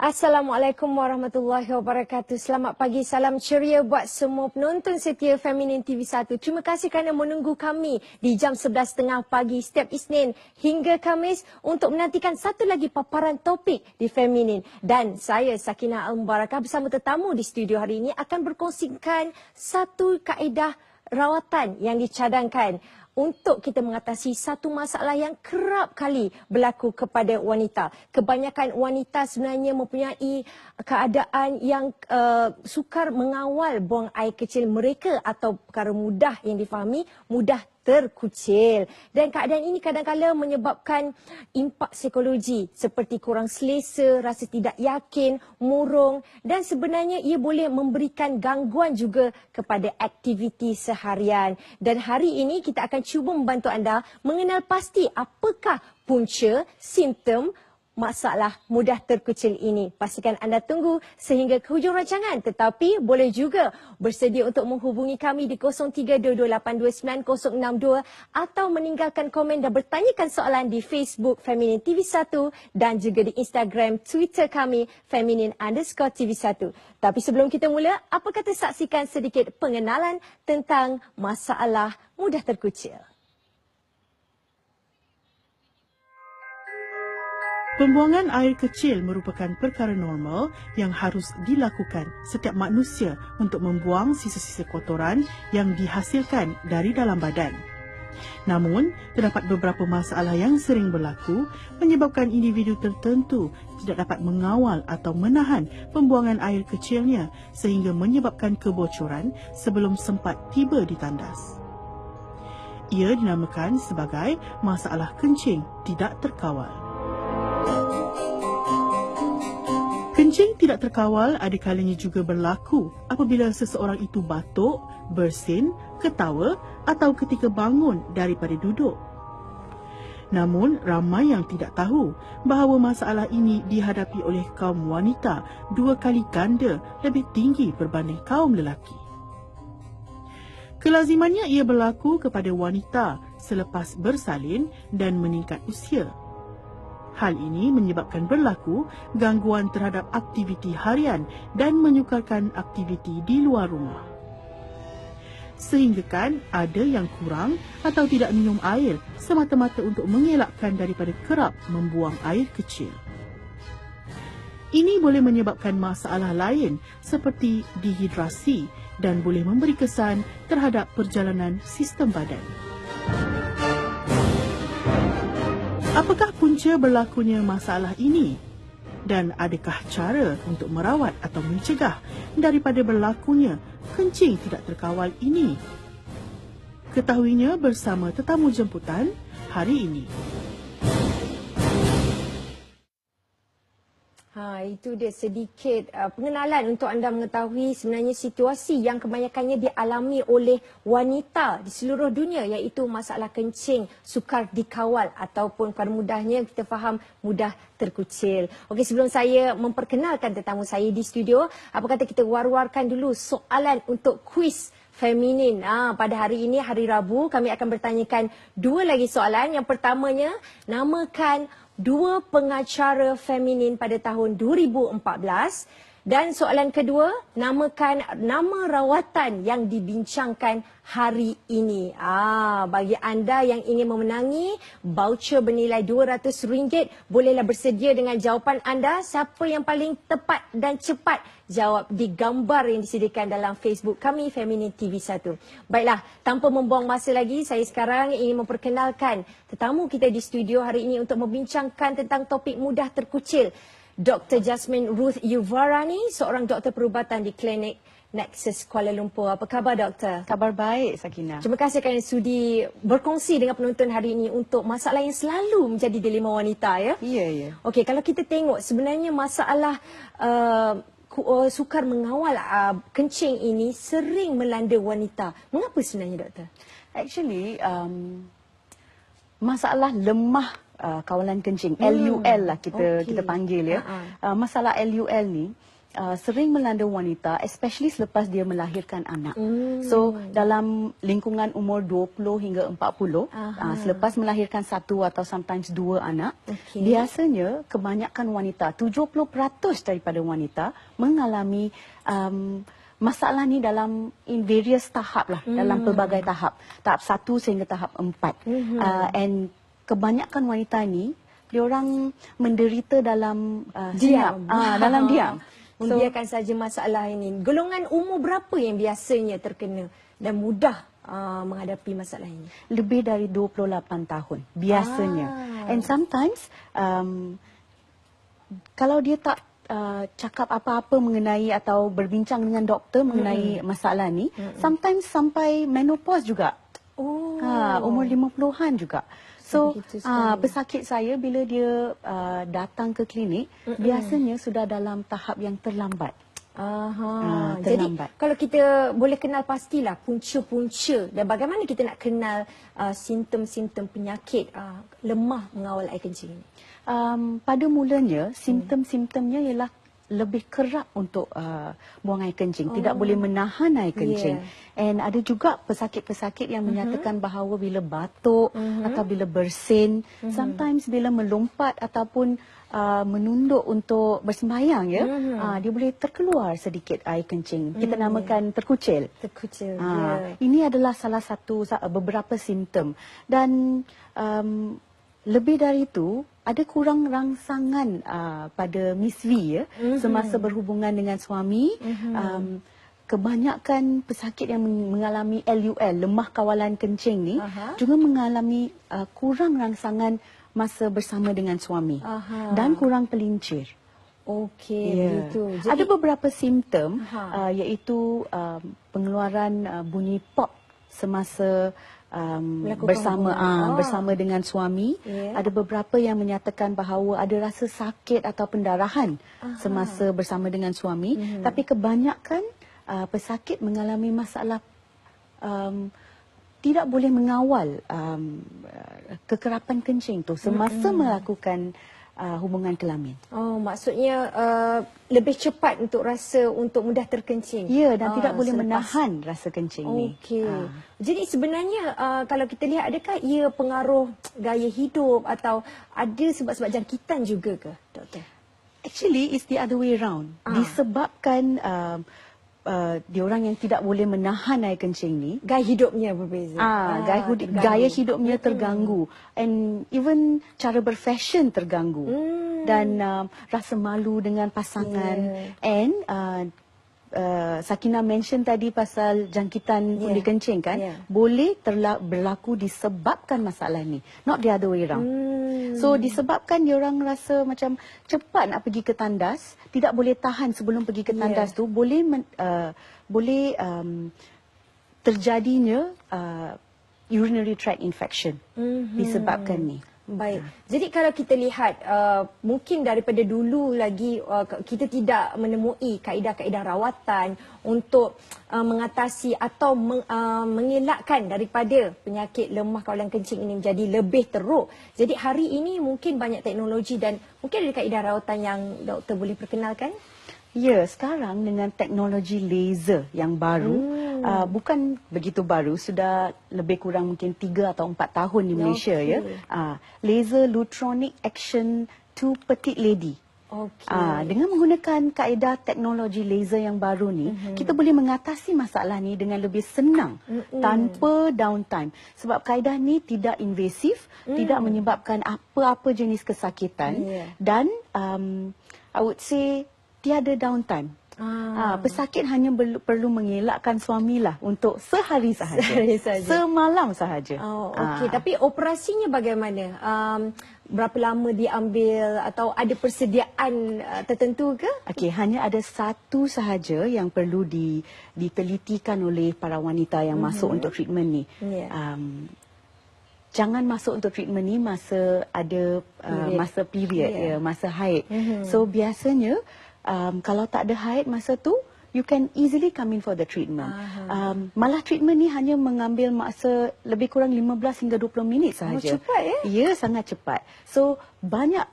Assalamualaikum warahmatullahi wabarakatuh. Selamat pagi, salam ceria buat semua penonton setia Feminin TV1. Terima kasih kerana menunggu kami di jam 11.30 pagi setiap Isnin hingga Khamis untuk menantikan satu lagi paparan topik di Feminin. Dan saya Sakinah Al-Mubarakah bersama tetamu di studio hari ini akan berkongsikan satu kaedah rawatan yang dicadangkan untuk kita mengatasi satu masalah yang kerap kali berlaku kepada wanita. Kebanyakan wanita sebenarnya mempunyai keadaan yang sukar mengawal buang air kecil mereka atau perkara mudah yang difahami, mudah terkucil. Dan keadaan ini kadang-kadang menyebabkan impak psikologi seperti kurang selesa, rasa tidak yakin, murung dan sebenarnya ia boleh memberikan gangguan juga kepada aktiviti seharian. Dan hari ini kita akan cuba membantu anda mengenal pasti apakah punca, simptom masalah mudah terkucil ini. Pastikan anda tunggu sehingga ke hujung rancangan. Tetapi boleh juga bersedia untuk menghubungi kami di 0322829062 atau meninggalkan komen dan bertanyakan soalan di Facebook Feminin TV1 dan juga di Instagram, Twitter kami Feminin_TV1. Tapi sebelum kita mula, apa kata saksikan sedikit pengenalan tentang masalah mudah terkucil. Pembuangan air kecil merupakan perkara normal yang harus dilakukan setiap manusia untuk membuang sisa-sisa kotoran yang dihasilkan dari dalam badan. Namun, terdapat beberapa masalah yang sering berlaku menyebabkan individu tertentu tidak dapat mengawal atau menahan pembuangan air kecilnya sehingga menyebabkan kebocoran sebelum sempat tiba di tandas. Ia dinamakan sebagai masalah kencing tidak terkawal. Kencing tidak terkawal ada kalanya juga berlaku apabila seseorang itu batuk, bersin, ketawa atau ketika bangun daripada duduk. Namun, ramai yang tidak tahu bahawa masalah ini dihadapi oleh kaum wanita 2 kali ganda lebih tinggi berbanding kaum lelaki. Kelazimannya ia berlaku kepada wanita selepas bersalin dan meningkat usia. Hal ini menyebabkan berlaku gangguan terhadap aktiviti harian dan menyukarkan aktiviti di luar rumah. Sehinggakan ada yang kurang atau tidak minum air semata-mata untuk mengelakkan daripada kerap membuang air kecil. Ini boleh menyebabkan masalah lain seperti dehidrasi dan boleh memberi kesan terhadap perjalanan sistem badan. Apakah punca berlakunya masalah ini? Dan adakah cara untuk merawat atau mencegah daripada berlakunya kencing tidak terkawal ini? Ketahuinya bersama tetamu jemputan hari ini. Itu dia sedikit pengenalan untuk anda mengetahui sebenarnya situasi yang kebanyakannya dialami oleh wanita di seluruh dunia, iaitu masalah kencing sukar dikawal ataupun pada mudahnya kita faham mudah terkucil. Okey, sebelum saya memperkenalkan tetamu saya di studio, apa kata kita war-warkan dulu soalan untuk kuis Feminin. Pada hari ini, hari Rabu, kami akan bertanyakan 2 lagi soalan. Yang pertamanya, namakan 2 pengacara feminin pada tahun 2014. Dan soalan kedua, namakan nama rawatan yang dibincangkan hari ini. Bagi anda yang ingin memenangi voucher bernilai RM200, bolehlah bersedia dengan jawapan anda. Siapa yang paling tepat dan cepat jawab di gambar yang disediakan dalam Facebook kami, Feminin TV1. Baiklah, tanpa membuang masa lagi, saya sekarang ingin memperkenalkan tetamu kita di studio hari ini untuk membincangkan tentang topik mudah terkucil. Dr. Jasmine Ruth Yuvarani, seorang doktor perubatan di klinik Nexus Kuala Lumpur. Apa khabar, doktor? Khabar baik, Sakinah. Terima kasih kerana sudi berkongsi dengan penonton hari ini untuk masalah yang selalu menjadi dilema wanita, ya? Ya. Okey, kalau kita tengok sebenarnya masalah sukar mengawal kencing ini sering melanda wanita. Mengapa sebenarnya, doktor? Actually, masalah lemah kawalan kencing, LUL lah kita panggil, ya. Masalah LUL ni sering melanda wanita, especially selepas dia melahirkan anak. So dalam lingkungan umur 20 hingga 40, selepas melahirkan satu atau sometimes dua anak, biasanya kebanyakan wanita, 70% daripada wanita mengalami masalah ni dalam various tahap lah, dalam pelbagai tahap. Tahap 1 sehingga tahap 4. And kebanyakan wanita ni, diorang menderita dalam Diam. dalam diam. Membiarkan saja masalah ini. Golongan umur berapa yang biasanya terkena dan mudah menghadapi masalah ini? Lebih dari 28 tahun biasanya. And sometimes kalau dia tak cakap apa-apa mengenai atau berbincang dengan doktor mengenai masalah ni, sometimes sampai menopause juga. Umur 50-an juga. So pesakit saya bila dia datang ke klinik, biasanya sudah dalam tahap yang terlambat. Jadi kalau kita boleh kenal pastilah punca-punca dan bagaimana kita nak kenal simptom-simptom penyakit lemah mengawal air kencing ini? Pada mulanya simptom-simptomnya ialah lebih kerap untuk buang air kencing, tidak boleh menahan air kencing. And ada juga pesakit-pesakit yang menyatakan bahawa bila batuk atau bila bersin, sometimes bila melompat ataupun menunduk untuk bersembahyang, dia boleh terkeluar sedikit air kencing. Kita namakan terkucil. Terkucil. Ini adalah salah satu beberapa simptom. Dan lebih dari itu, ada kurang rangsangan pada Miss V semasa berhubungan dengan suami. Kebanyakan pesakit yang mengalami LUL, lemah kawalan kencing ni, juga mengalami kurang rangsangan masa bersama dengan suami dan kurang pelincir. Begitu. Jadi, ada beberapa simptom iaitu pengeluaran bunyi pop semasa bersama dengan suami. Ada beberapa yang menyatakan bahawa ada rasa sakit atau pendarahan semasa bersama dengan suami. Tapi kebanyakan pesakit mengalami masalah tidak boleh mengawal kekerapan kencing tu semasa melakukan hubungan kelamin. Maksudnya lebih cepat untuk mudah terkencing. Ya, dan tidak boleh menahan rasa kencing ni. Jadi sebenarnya kalau kita lihat, adakah ia pengaruh gaya hidup atau ada sebab-sebab jangkitan juga ke, doktor? Actually, it's the other way around. Disebabkan diorang yang tidak boleh menahan air kencing ni, gaya hidupnya berbeza. Gaya hidupnya terganggu, and even cara berfashion terganggu, dan rasa malu dengan pasangan. And Sakina mention tadi pasal jangkitan undi kencing kan, boleh berlaku disebabkan masalah ni, not the other way around. So disebabkan diorang rasa macam cepat nak pergi ke tandas, tidak boleh tahan sebelum pergi ke tandas tu, boleh terjadinya urinary tract infection disebabkan ni. Baik. Jadi kalau kita lihat mungkin daripada dulu lagi kita tidak menemui kaedah-kaedah rawatan untuk mengatasi atau mengelakkan daripada penyakit lemah kawalan kencing ini menjadi lebih teruk. Jadi hari ini mungkin banyak teknologi dan mungkin ada kaedah rawatan yang doktor boleh perkenalkan? Ya, sekarang dengan teknologi laser yang baru, bukan begitu baru, sudah lebih kurang mungkin 3 atau 4 tahun di Malaysia. Laser Lutronic Action to Petite Lady. Dengan menggunakan kaedah teknologi laser yang baru ni, kita boleh mengatasi masalah ni dengan lebih senang, tanpa downtime. Sebab kaedah ni tidak invasif, tidak menyebabkan apa-apa jenis kesakitan, dan I would say tiada downtime. Pesakit hanya perlu mengelakkan suamilah untuk sehari sahaja. Semalam sahaja. Tapi operasinya bagaimana? Berapa lama diambil atau ada persediaan tertentu ke? Hanya ada satu sahaja yang perlu ditelitikan oleh para wanita yang masuk untuk treatment ni. Jangan masuk untuk treatment ni masa ada masa period, masa haid. So biasanya kalau tak ada haid masa tu, you can easily come in for the treatment. Malah treatment ni hanya mengambil masa lebih kurang 15 hingga 20 minit sahaja. Cepat ya? Ya, sangat cepat. So banyak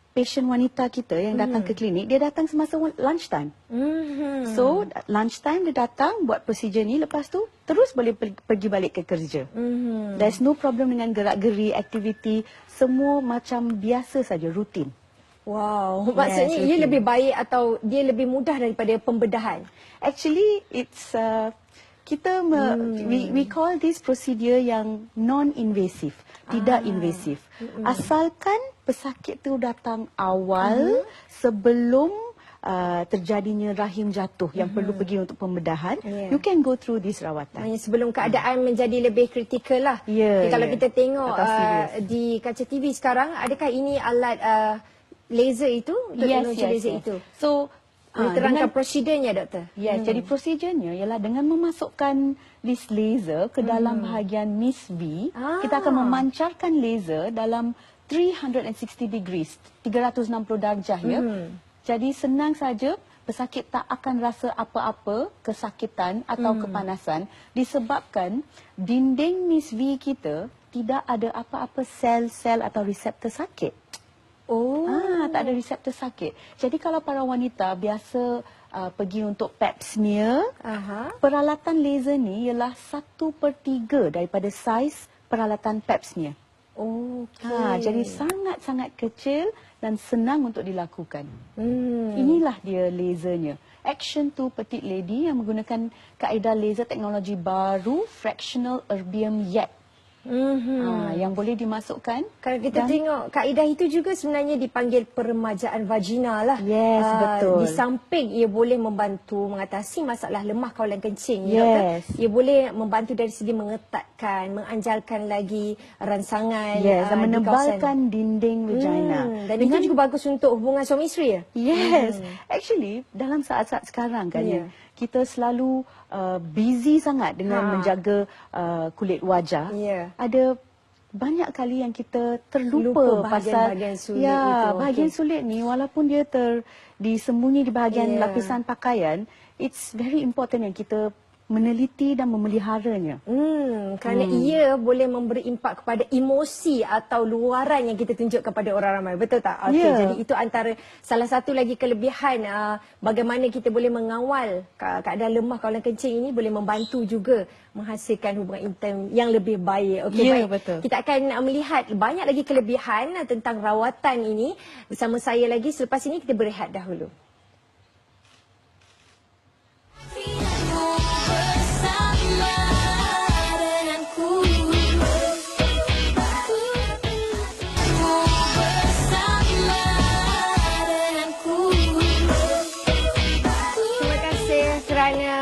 patient wanita kita yang datang ke klinik, dia datang semasa lunchtime. So, lunchtime dia datang buat prosedur ni, lepas tu terus boleh pergi balik ke kerja. There's no problem dengan gerak-geri, aktiviti, semua macam biasa saja, rutin. Wow, maksudnya ia lebih baik atau dia lebih mudah daripada pembedahan? Actually, it's we call this procedure yang non-invasive, tidak invasif. Asalkan pesakit tu datang awal sebelum terjadinya rahim jatuh yang perlu pergi untuk pembedahan, you can go through this rawatan. Maksudnya sebelum keadaan menjadi lebih kritikal lah. Kalau kita tengok di kaca TV sekarang, adakah ini alat laser itu? Teknologi laser itu? So, terangkan prosedurnya, doktor. Jadi prosedurnya ialah dengan memasukkan this laser ke dalam bahagian Miss V, kita akan memancarkan laser dalam 360 degrees, 360 darjah ya. Jadi senang saja, pesakit tak akan rasa apa-apa kesakitan atau kepanasan disebabkan dinding Miss V kita tidak ada apa-apa sel-sel atau reseptor sakit. Tak ada reseptor sakit. Jadi kalau para wanita biasa pergi untuk pap smear, peralatan laser ni ialah 1/3 daripada saiz peralatan pap smear. Jadi sangat-sangat kecil dan senang untuk dilakukan. Inilah dia lasernya. Action to petite lady yang menggunakan kaedah laser teknologi baru, fractional erbium YAG. Yang boleh dimasukkan. Kalau kita tengok kaedah itu juga sebenarnya dipanggil peremajaan vaginal lah. Yes, betul. Di samping ia boleh membantu mengatasi masalah lemah kawalan kencing. Yes. Ia boleh membantu dari segi mengetatkan, menganjalkan lagi rangsangan. Dan menebalkan dinding vagina. Dan itu juga bagus untuk hubungan suami isteri ya? Yes. Actually, dalam saat-saat sekarang kan kita selalu busy sangat dengan menjaga kulit wajah. Ada banyak kali yang kita terlupa pasal bahagian sulit itu. Bahagian sulit ni walaupun dia disembunyi di bahagian lapisan pakaian, it's very important yang kita meneliti dan memeliharanya. Kerana ia boleh memberi impak kepada emosi atau luaran yang kita tunjuk kepada orang ramai. Betul tak? Jadi itu antara salah satu lagi kelebihan bagaimana kita boleh mengawal keadaan lemah kawalan kencing ini, boleh membantu juga menghasilkan hubungan intim yang lebih baik. Baik. Betul. Kita akan melihat banyak lagi kelebihan tentang rawatan ini bersama saya lagi. Selepas ini kita berehat dahulu.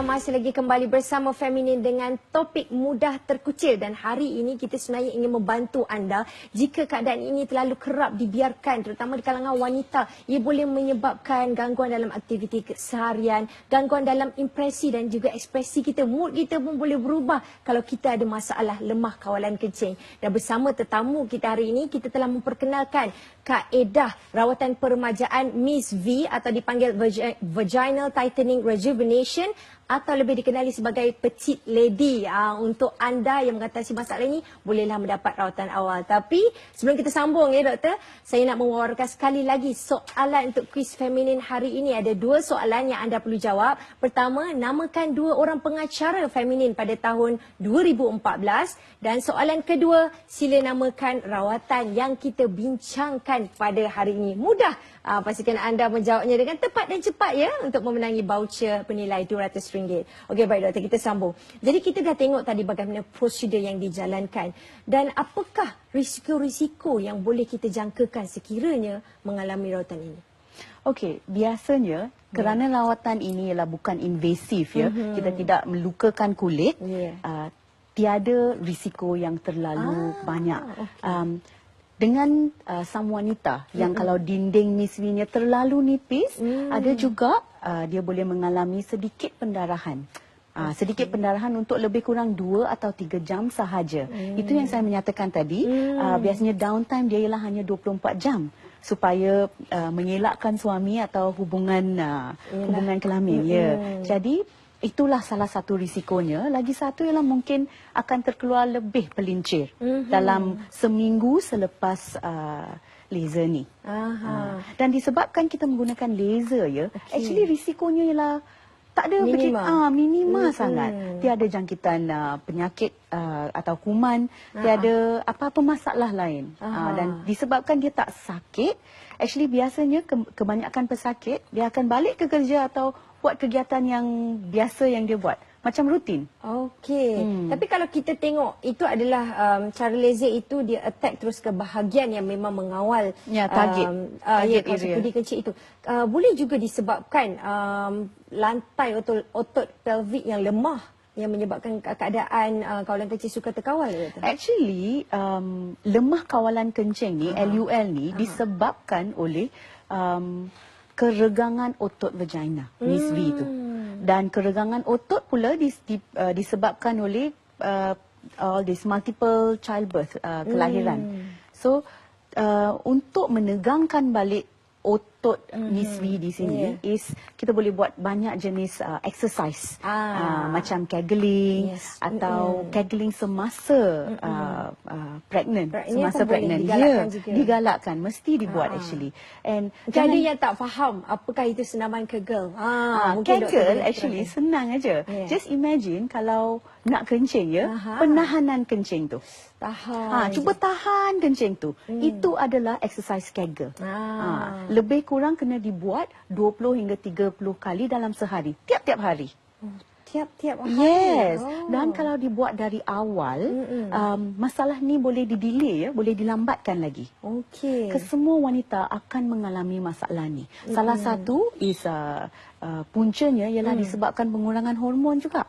Masih lagi kembali bersama Feminin dengan topik mudah terkucil, dan hari ini kita sebenarnya ingin membantu anda jika keadaan ini terlalu kerap dibiarkan, terutama di kalangan wanita. Ia boleh menyebabkan gangguan dalam aktiviti seharian, gangguan dalam impresi dan juga ekspresi kita. Mood kita pun boleh berubah kalau kita ada masalah lemah kawalan kencing. Dan bersama tetamu kita hari ini, kita telah memperkenalkan kaedah rawatan peremajaan Miss V atau dipanggil Vaginal Tightening Rejuvenation atau lebih dikenali sebagai petite lady. Untuk anda yang mengatasi masalah ini, bolehlah mendapat rawatan awal. Tapi sebelum kita sambung ya doktor, saya nak mewawarkan sekali lagi soalan untuk kuis feminin hari ini. Ada dua soalan yang anda perlu jawab. Pertama, namakan dua orang pengacara feminin pada tahun 2014. Dan soalan kedua, sila namakan rawatan yang kita bincangkan pada hari ini. Mudah. Pastikan anda menjawabnya dengan tepat dan cepat ya, untuk memenangi voucher bernilai RM200. Okey, baik doktor, kita sambung. Jadi kita dah tengok tadi bagaimana prosedur yang dijalankan, dan apakah risiko-risiko yang boleh kita jangkakan sekiranya mengalami rawatan ini? Okey, biasanya kerana rawatan ini ialah bukan invasif ya, kita tidak melukakan kulit, tiada risiko yang terlalu banyak. Dengan some wanita yang kalau dinding Miss V-nya terlalu nipis, ada juga dia boleh mengalami sedikit pendarahan. Sedikit pendarahan untuk lebih kurang 2 atau 3 jam sahaja. Itu yang saya menyatakan tadi. Biasanya downtime dia ialah hanya 24 jam supaya mengelakkan suami atau hubungan kelamin. Jadi itulah salah satu risikonya. Lagi satu ialah mungkin akan terkeluar lebih pelincir dalam seminggu selepas laser ni. Dan disebabkan kita menggunakan laser ya, actually risikonya ialah tak ada minima sangat. Tiada jangkitan penyakit atau kuman, tiada apa-apa masalah lain. Dan disebabkan dia tak sakit, actually biasanya kebanyakan pesakit dia akan balik ke kerja atau buat kegiatan yang biasa yang dia buat. Macam rutin. Okey. Tapi kalau kita tengok, itu adalah cara laser itu dia attack terus ke bahagian yang memang mengawal target kawasan area. kudi kecil itu. Boleh juga disebabkan lantai otot pelvik yang lemah yang menyebabkan keadaan kawalan kencing sukar terkawal. Actually, lemah kawalan kencing ni, LUL ni, disebabkan oleh keregangan otot vagina, Miss V itu. Dan keregangan otot pula disebabkan oleh all this multiple childbirth, kelahiran. So, untuk menegangkan balik otot Miss V di sini is kita boleh buat banyak jenis exercise macam kegling atau kegling semasa pregnant, semasa pregnant. Digalakkan, mesti dibuat actually. And ada yang tak faham apakah itu senaman kegel. Kegel actually senang aja. Just imagine kalau nak kencing ya, penahanan kencing tu. Cuba tahan kencing tu. Itu adalah exercise kegel. Lebih kurang kena dibuat 20 hingga 30 kali dalam sehari, tiap-tiap hari. Tiap-tiap hari. Yes. Dan kalau dibuat dari awal, masalah ni boleh di-delay ya, boleh dilambatkan lagi. Okey. Kesemua wanita akan mengalami masalah ni. Salah satu is puncanya ialah disebabkan pengurangan hormon juga.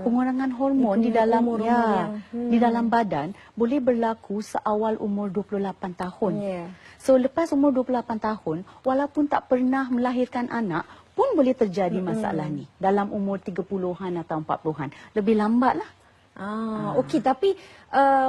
Pengurangan hormon di dalam di dalam badan boleh berlaku seawal umur 28 tahun. So lepas umur 28 tahun, walaupun tak pernah melahirkan anak pun boleh terjadi masalah ni dalam umur 30-an atau 40-an. Lebih lambatlah. Okey, tapi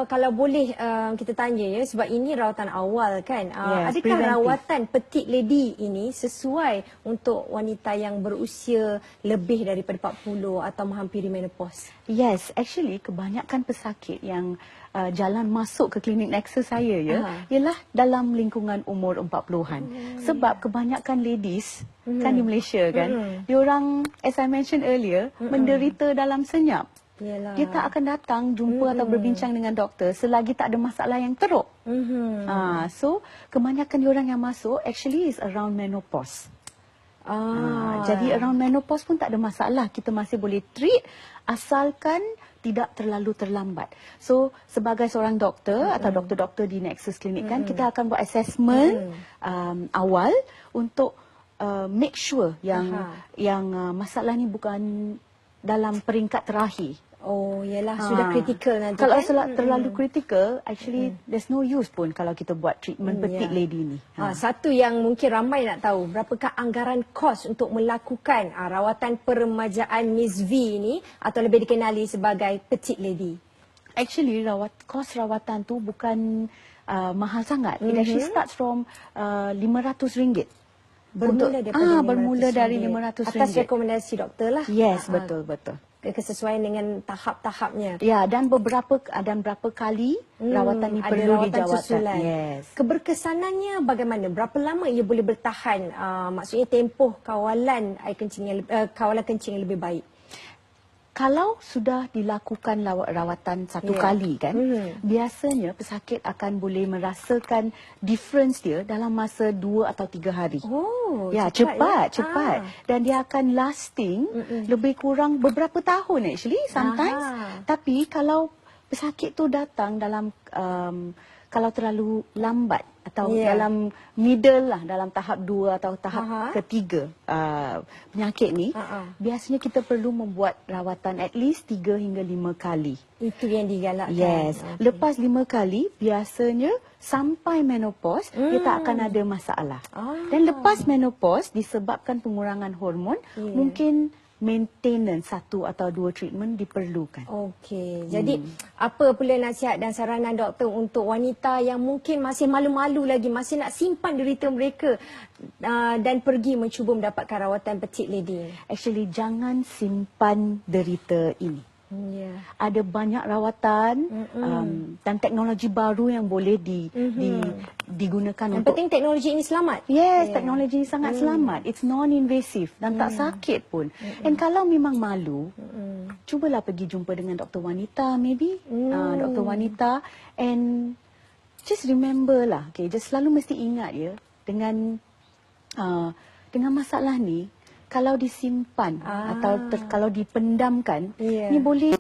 kalau boleh kita tanya ya, sebab ini rawatan awal kan. Adakah rawatan petite lady ini sesuai untuk wanita yang berusia lebih daripada 40 atau menghampiri menopause? Yes, actually kebanyakan pesakit yang jalan masuk ke klinik Nexus saya ya, ialah dalam lingkungan umur 40-an. Sebab kebanyakan ladies kan di Malaysia kan, diorang as I mentioned earlier, menderita dalam senyap. Dia tak akan datang jumpa atau berbincang dengan doktor selagi tak ada masalah yang teruk. So, kebanyakan orang yang masuk actually is around menopause. Jadi around menopause pun tak ada masalah. Kita masih boleh treat asalkan tidak terlalu terlambat. So, sebagai seorang doktor atau doktor-doktor di Nexus Clinic kan, kita akan buat assessment awal untuk make sure yang masalah ni bukan dalam peringkat terakhir. Sudah kritikal nanti. Kalau terlalu kritikal, actually there's no use pun kalau kita buat treatment petite lady ni. Satu yang mungkin ramai nak tahu, berapakah anggaran kos untuk melakukan rawatan peremajaan Miss V ni atau lebih dikenali sebagai petite lady? Actually kos rawatan tu bukan mahal sangat. It actually starts from RM500. Bermula dari RM500. Atas rekomendasi doktor lah. Yes, betul. Kesesuaian dengan tahap-tahapnya. Ya, dan berapa kali rawatan ini perlu dijawabkan. Yes. Keberkesanannya bagaimana? Berapa lama ia boleh bertahan? Maksudnya tempoh kawalan air kencing kawalan kencing yang lebih baik. Kalau sudah dilakukan rawatan satu kali kan, biasanya pesakit akan boleh merasakan difference dia dalam masa 2 atau 3 hari. Cepat. Dan dia akan lasting lebih kurang beberapa tahun actually sometimes. Tapi kalau pesakit tu datang dalam kalau terlalu lambat atau dalam middle lah, dalam tahap 2 atau tahap ketiga penyakit ni, biasanya kita perlu membuat rawatan at least 3 hingga 5 kali. Itu yang digalakkan. Yes. Lepas 5 kali, biasanya sampai menopause, dia tak akan ada masalah. Dan lepas menopause, disebabkan pengurangan hormon, mungkin maintenance 1 atau 2 treatment diperlukan. Okey. Jadi apa pula nasihat dan saranan doktor untuk wanita yang mungkin masih malu-malu lagi, masih nak simpan derita mereka dan pergi mencuba mendapatkan rawatan petite lady? Actually, jangan simpan derita ini. Ya. Ada banyak rawatan dan teknologi baru yang boleh digunakan Yang untuk. penting teknologi ini selamat. Yes, teknologi sangat selamat. It's non-invasive dan tak sakit pun. And kalau memang malu, cubalah pergi jumpa dengan doktor wanita maybe. Doktor wanita. And just remember lah, okay, just selalu mesti ingat ya, dengan masalah ni, kalau disimpan atau kalau dipendamkan, ni boleh